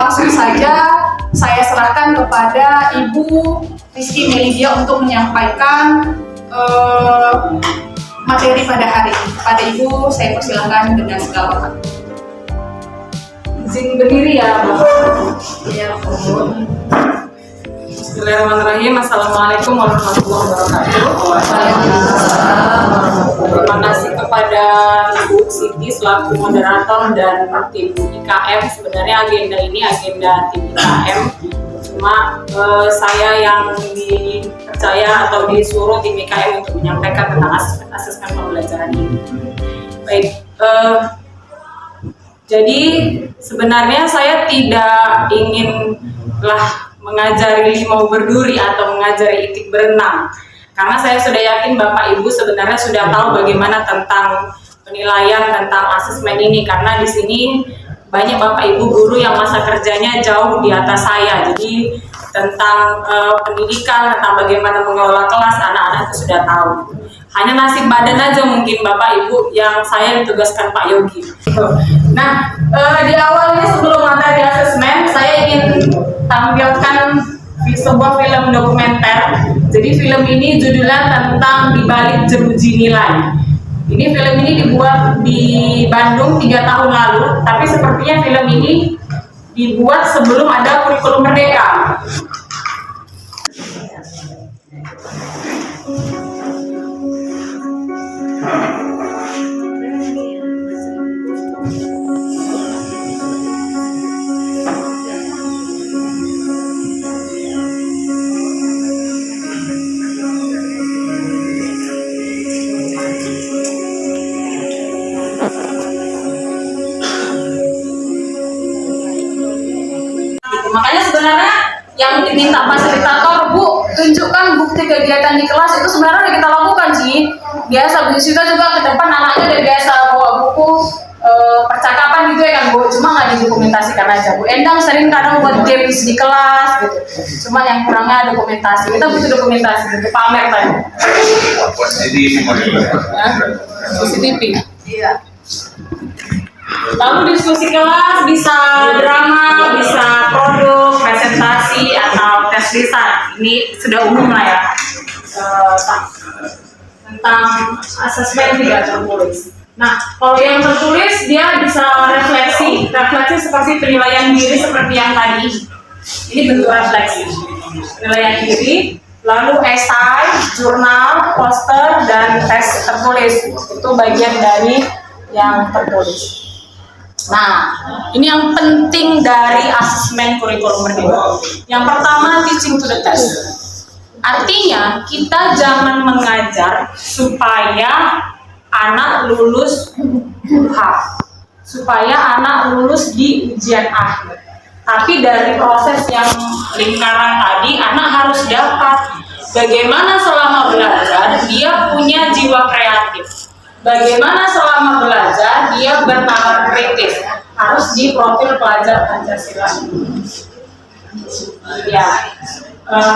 Langsung saja saya serahkan kepada Ibu Rizky Melidia untuk menyampaikan materi pada hari ini. Pada Ibu saya persilakan dengan segala hormat. Izin berdiri ya, Bu. Ya, Bu. Bismillahirrahmanirrahim. Assalamualaikum warahmatullahi wabarakatuh. Terima kasih kepada Ibu Siti selaku moderator dan tim IKM. Sebenarnya agenda ini agenda tim IKM. Cuma saya yang dipercaya atau disuruh tim IKM untuk menyampaikan tentang asesmen pembelajaran ini. Baik. Jadi sebenarnya saya tidak inginlah mengajari limau berduri atau mengajari itik berenang, karena saya sudah yakin Bapak Ibu sebenarnya sudah tahu bagaimana tentang penilaian tentang asesmen ini, karena di sini banyak Bapak Ibu guru yang masa kerjanya jauh di atas saya. Jadi tentang pendidikan, tentang bagaimana mengelola kelas, anak-anak itu sudah tahu. Hanya nasib badan aja mungkin Bapak Ibu yang saya ditugaskan Pak Yogi. Nah, di awal ini sebelum materi asesmen, saya ingin tampilkan sebuah film dokumenter. Jadi film ini judulnya tentang Di Balik Jeruji Nilai. Ini film ini dibuat di Bandung 3 tahun lalu, tapi sepertinya film ini dibuat sebelum ada kurikulum merdeka. Makanya sebenarnya yang diminta fasilitator, Bu, tunjukkan bukti kegiatan di kelas, itu sebenarnya udah kita lakukan sih. Biasa Bu Yusita juga ke depan anaknya udah biasa bawa buku percakapan gitu ya kan Bu, cuma nggak didokumentasikan aja. Bu Endang sering kadang buat games di kelas gitu, cuma yang kurangnya dokumentasi. Kita butuh dokumentasi gitu, pamer tadi. CCTV. Iya. Lalu diskusi kelas bisa drama, bisa produk, presentasi, atau tes lisan. Ini sudah umum lah ya. Tentang asesmen tidak tertulis. Nah, kalau yang tertulis dia bisa refleksi seperti penilaian diri seperti yang tadi. Ini bentuk refleksi. Penilaian diri, lalu esai, jurnal, poster, dan tes tertulis. Itu bagian dari yang tertulis. Nah, ini yang penting dari asesmen kurikulum merdeka. Yang pertama, teaching to the test. Artinya, kita jangan mengajar supaya anak lulus UH, supaya anak lulus di ujian akhir. Tapi dari proses yang lingkaran tadi, anak harus dapat bagaimana selama belajar dia punya jiwa kreatif. Bagaimana selama belajar dia bernalar kritis, harus di profil pelajar Pancasila. Ya.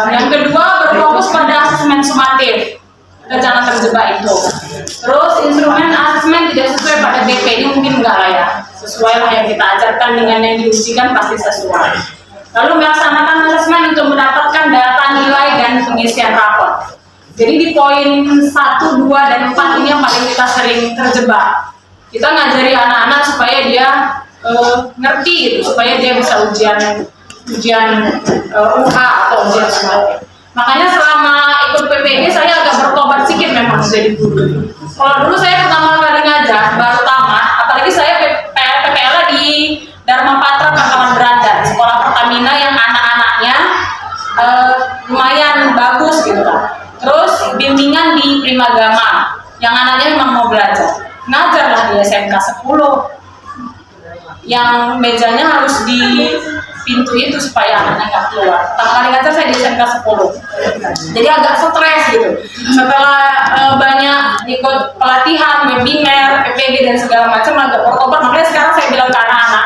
Yang kedua, berfokus pada asesmen sumatif. Kita jangan terjebak itu. Terus instrumen asesmen tidak sesuai pada BP, ini mungkin enggak lah ya. Sesuai lah yang kita ajarkan dengan yang diujikan pasti sesuai. Lalu melaksanakan asesmen untuk mendapatkan data nilai dan pengisian rapor. Jadi di poin 1, 2, dan 4 ini yang paling kita sering terjebak. Kita ngajari anak-anak supaya dia ngerti gitu, supaya dia bisa ujian UH atau ujian sumatif. Makanya selama ikut PPG saya agak bertobat sedikit memang jadi guru. Kalau dulu saya pertama kali ngajar, baru tamat, apalagi saya PPL di Dharma Patra Pangkalan Berandan, sekolah Pertamina yang anak-anaknya lumayan bagus gitu lah. Terus bimbingan di Primagama, yang anaknya memang mau belajar. Ngajar lah di SMK 10, yang mejanya harus di pintu itu supaya anaknya nggak keluar. Pertama kali ngajar saya di SMK 10, jadi agak stres gitu. Setelah banyak ikut pelatihan, webinar, PPG dan segala macam, agak bertobat. Makanya sekarang saya bilang ke anak-anak,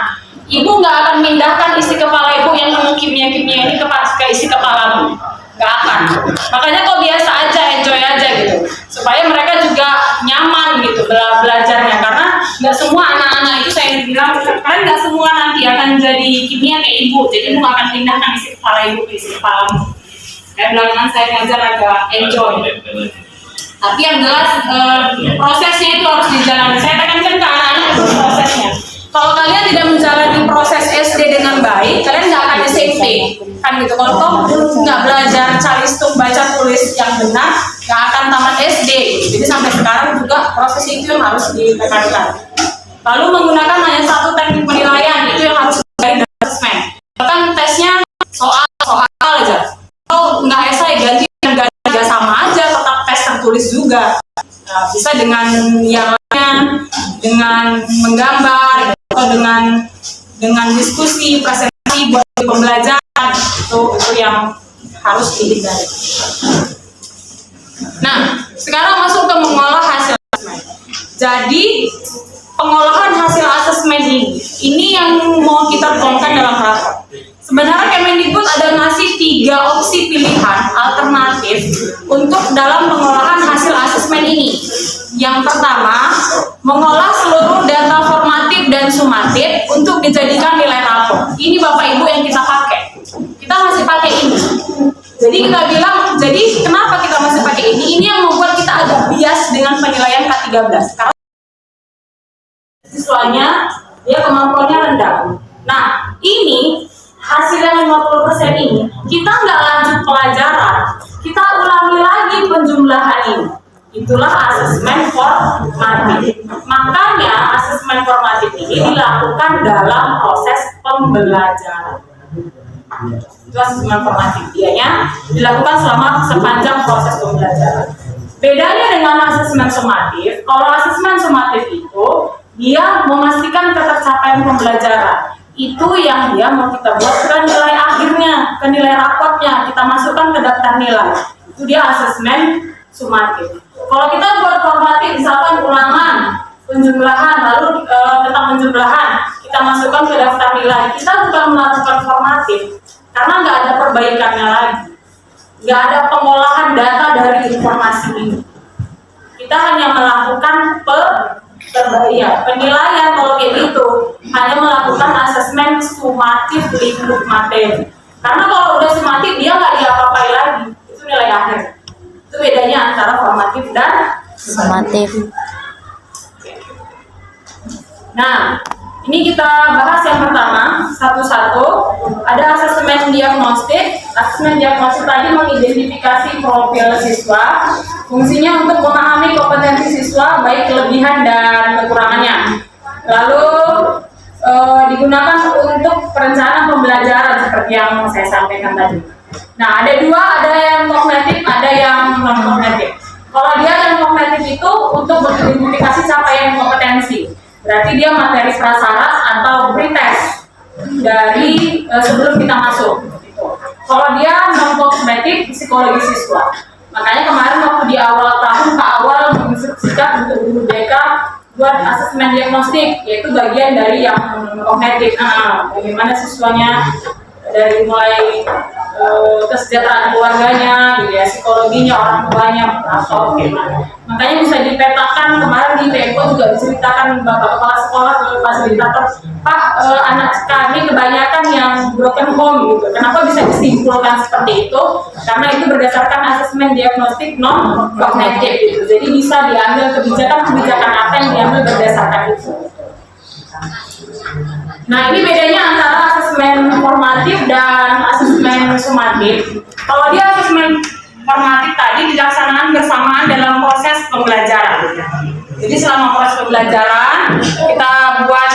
ibu nggak akan mindahkan isi kepala ibu yang penuh kimia-kimia ini ke isi kepalamu. Nggak akan. Makanya kok biasa aja, enjoy aja gitu, supaya mereka juga nyaman gitu belajarnya, karena nggak semua anak-anak itu saya bilang kalian nggak semua nanti akan jadi kimia kayak ibu, jadi ibu nggak akan pindahkan isi kepala ibu ke isi kepala. Kayak belakangan saya ngajar agak enjoy. Tapi yang jelas prosesnya itu harus dijalani. Saya tekankan ke anak-anak itu prosesnya. Kalau kalian tidak menjalani proses SD dengan baik, kalian nggak akan SMP, kan gitu. Kalau kamu nggak belajar calistung baca tulis yang benar, nggak akan tamat SD. Jadi sampai sekarang juga proses itu yang harus ditekankan. Lalu menggunakan hanya satu teknik penilaian, itu yang harus dari asesmen. Bahkan tesnya soal aja. Kalau nggak esai ganti sama aja, tetap tes tertulis juga. Nah, bisa dengan yang lainnya, dengan menggambar atau dengan diskusi, presentasi buat pembelajaran, itu yang harus dihindari. Nah, sekarang masuk ke mengolah hasil asesmen. Jadi pengolahan hasil asesmen ini yang mau kita tuangkan dalam rapor. Sebenarnya Kemendikbud ada ngasih 3 opsi pilihan alternatif untuk dalam pengolahan hasil asesmen ini. Yang pertama, mengolah seluruh data formatif dan sumatif untuk dijadikan nilai rapor. Ini Bapak Ibu yang kita pakai. Kita masih pakai ini. Jadi kita bilang, jadi kenapa kita masih pakai ini? Ini yang membuat kita agak bias dengan penilaian K13. Karena siswanya dia kemampuannya rendah. Nah, ini hasil yang 50% ini kita nggak lanjut pelajaran, kita ulangi lagi penjumlahan ini. Itulah asesmen formatif. Makanya asesmen formatif ini dilakukan dalam proses pembelajaran. Itu asesmen formatif, dianya dilakukan sepanjang proses pembelajaran. Bedanya dengan asesmen sumatif, kalau asesmen sumatif itu dia memastikan ketercapaian pembelajaran. Itu yang dia mau kita buat ke nilai akhirnya, ke nilai rapotnya, kita masukkan ke daftar nilai. Itu dia asesmen sumatif. Kalau kita buat formatif, misalkan ulangan, penjumlahan, lalu tentang penjumlahan, kita masukkan ke daftar nilai. Kita bukan melakukan formatif, karena nggak ada perbaikannya lagi. Nggak ada pengolahan data dari informasi ini. Kita hanya melakukan penilaian kalau kayak gitu, hanya melakukan asesmen sumatif lingkup materi. Karena kalau udah sumatif dia nggak diapa-apai lagi, itu nilai akhir. Itu bedanya antara formatif dan sumatif. Nah, ini kita bahas yang pertama satu-satu. Ada asesmen diagnostik. Asesmen diagnostik tadi mengidentifikasi profil siswa. Fungsinya untuk memahami kompetensi siswa, baik kelebihan dan kekurangannya. Lalu digunakan untuk perencanaan pembelajaran seperti yang saya sampaikan tadi. Nah, ada dua, ada yang kognitif, ada yang non kognitif. Kalau dia yang kognitif itu untuk mengidentifikasi capaian kompetensi. Berarti dia materi prasyarat atau pretest dari sebelum kita masuk. Gitu. Kalau dia non kognitif, psikologi siswa. Makanya kemarin waktu di awal tahun ke awal menginstruksikan untuk guru BK buat asesmen diagnostik, yaitu bagian dari yang kognitif. Nah, bagaimana siswanya dari mulai kesejahteraan keluarganya, gitu ya, psikologinya orang tuanya atau gimana. Makanya bisa dipetakan, kemarin di PMO juga diceritakan Bapak Kepala Sekolah ke fasilitator, Pak, anak kami kebanyakan yang broken home gitu. Kenapa bisa disimpulkan seperti itu? Karena itu berdasarkan asesmen diagnostik non kognitif gitu. Jadi bisa diambil kebijakan apa yang diambil berdasarkan itu. Nah, ini bedanya antara asesmen formatif dan asesmen sumatif. Kalau dia asesmen formatif tadi dilaksanakan bersamaan dalam proses pembelajaran. Jadi selama proses pembelajaran kita buat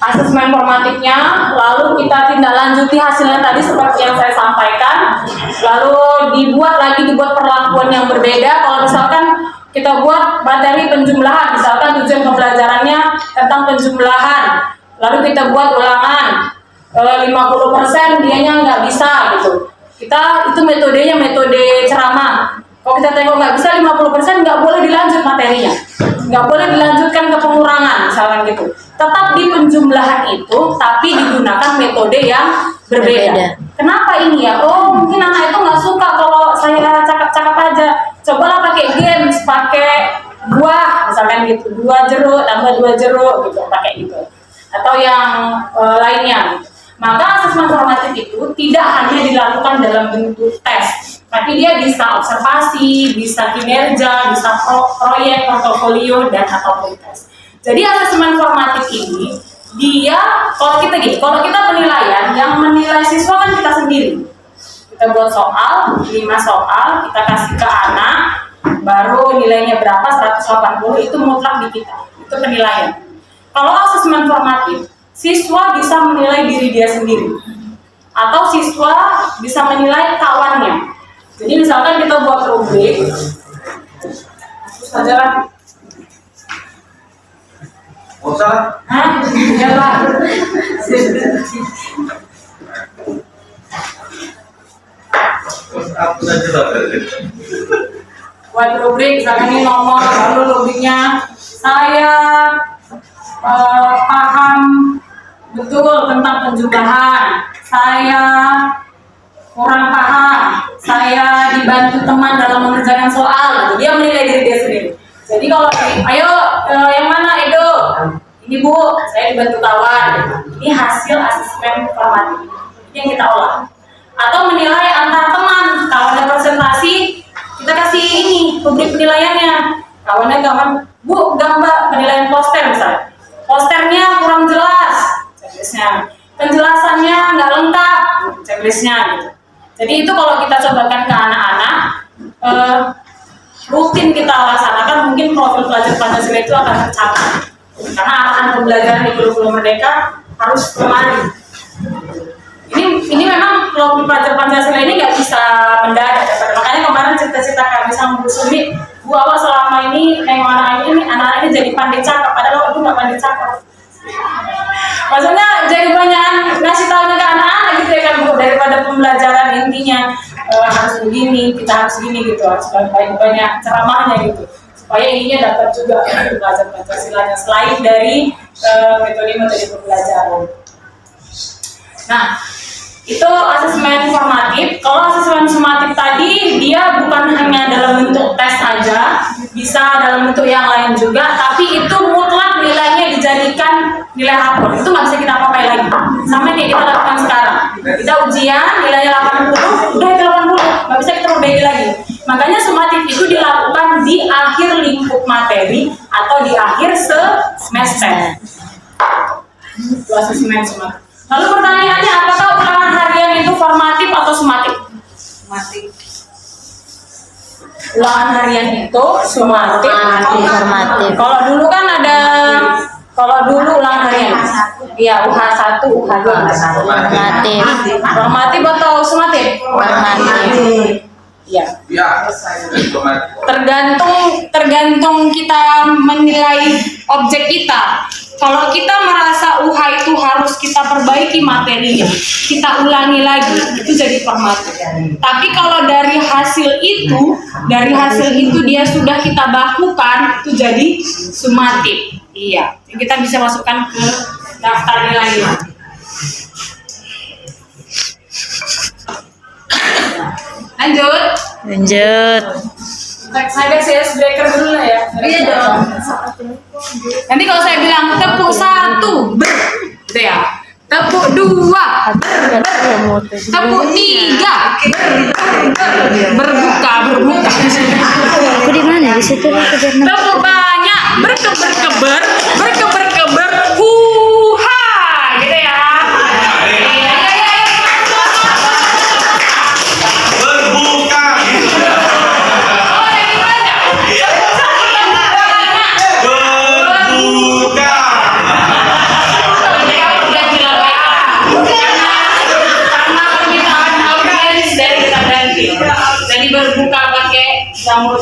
asesmen formatifnya, lalu kita tindak lanjuti hasilnya tadi seperti yang saya sampaikan, lalu dibuat perlakuan yang berbeda. Kalau misalkan kita buat materi penjumlahan, misalkan tujuan pembelajarannya tentang penjumlahan, lalu kita buat ulangan 50% dianya nggak bisa gitu. Kita itu metodenya metode ceramah. Kalau kita tengok nggak bisa 50%, nggak boleh dilanjut materinya, nggak boleh dilanjutkan ke pengurangan misalkan gitu. Tetap di penjumlahan itu, tapi digunakan metode yang berbeda. Kenapa ini ya? Oh, mungkin anak itu nggak suka kalau saya cakap-cakap aja. Cobalah pakai games, pakai buah misalkan misalkan gitu 2 jeruk tambah 2 jeruk gitu, pakai gitu. Atau yang lainnya. Maka asesmen formatif itu tidak hanya dilakukan dalam bentuk tes, tapi dia bisa observasi, bisa kinerja, bisa proyek, portofolio, dan ataupun tes. Jadi asesmen formatif ini dia kalau kita penilaian yang menilai siswa kan kita sendiri. Kita buat soal, 5 soal, kita kasih ke anak, baru nilainya berapa, 180, itu mutlak di kita. Itu penilaian. Kalau asesmen formatif, siswa bisa menilai diri dia sendiri. Atau siswa bisa menilai kawannya. Jadi misalkan kita buat rubrik, terus aja lah. Usah. Hah? Ya lah. Aku saja Buat rubrik, misalkan ini nomor, lalu rubriknya saya paham betul tentang penjumlahan, saya kurang paham, saya dibantu teman dalam mengerjakan soal. Dia menilai diri dia sendiri. Jadi kalau ayo yang mana Edo? Ini Bu, saya dibantu kawan. Ini hasil asesmen formatif. Ini yang kita olah. Atau menilai antar teman. Kawannya presentasi, kita kasih ini rubrik penilaiannya. Kawan, Bu, gambar penilaian poster misalnya. Posternya kurang jelas, checklistnya. Penjelasannya nggak lengkap, checklistnya gitu. Jadi itu kalau kita cobakan ke anak-anak, rutin kita laksanakan, mungkin profil pelajar Pancasila itu akan tercapai. Karena arahan pembelajaran di kurikulum Merdeka harus kemari. Ini memang kalau pelajar Pancasila ini nggak bisa mendadak. Makanya kemarin cerita-cerita kami sama Bu Sumi, Bu Awa selama ini nengok anak-anak ini jadi pandai cakap, padahal aku nggak pandai cakap. Maksudnya jadi banyak ngasih tahu ke anak-anak gitu ya kan Bu, daripada pembelajaran intinya harus begini, kita harus gini gitu, harus banyak ceramahnya gitu, supaya ininya dapat juga belajar Pancasilanya selain dari metode-metode pembelajaran. Nah, itu asesmen formatif. Kalau asesmen sumatif tadi dia bukan hanya dalam bentuk tes saja, bisa dalam bentuk yang lain juga, tapi itu mutlak nilainya dijadikan nilai rapor. Itu nggak bisa kita pakai lagi. Sama kayak kita lakukan sekarang. Kita ujian nilainya 80, udah itu 80, nggak bisa kita perbaiki lagi. Makanya sumatif itu dilakukan di akhir lingkup materi atau di akhir semester. Itu asesmen sumatif. Lalu pertanyaannya, apakah ulangan harian itu formatif atau sumatif? Sumatif. Ulangan harian itu sumatif atau formatif? Kalau dulu kan ada, kalau dulu ulangan harian, iya UH1, UH2, formatif. Formatif atau sumatif? Formatif. Iya. Ya. Tergantung kita menilai objek kita. Kalau kita merasa UH itu harus kita perbaiki materinya, kita ulangi lagi, itu jadi formatif. Tapi kalau dari hasil itu dia sudah kita bakukan, itu jadi sumatif. Iya, kita bisa masukkan ke daftar nilainya. Lanjut. Saya CS breaker dulu lah ya. Iya dong. Nanti kalau saya bilang tepuk 1, gitu ya. Tepuk 2, tepuk 3, berbuka. Aku di mana? Di situ aku pernah. Tepuk banyak, berkeber, gitu ya. Berbuka. Jadi berbuka pakai jamur.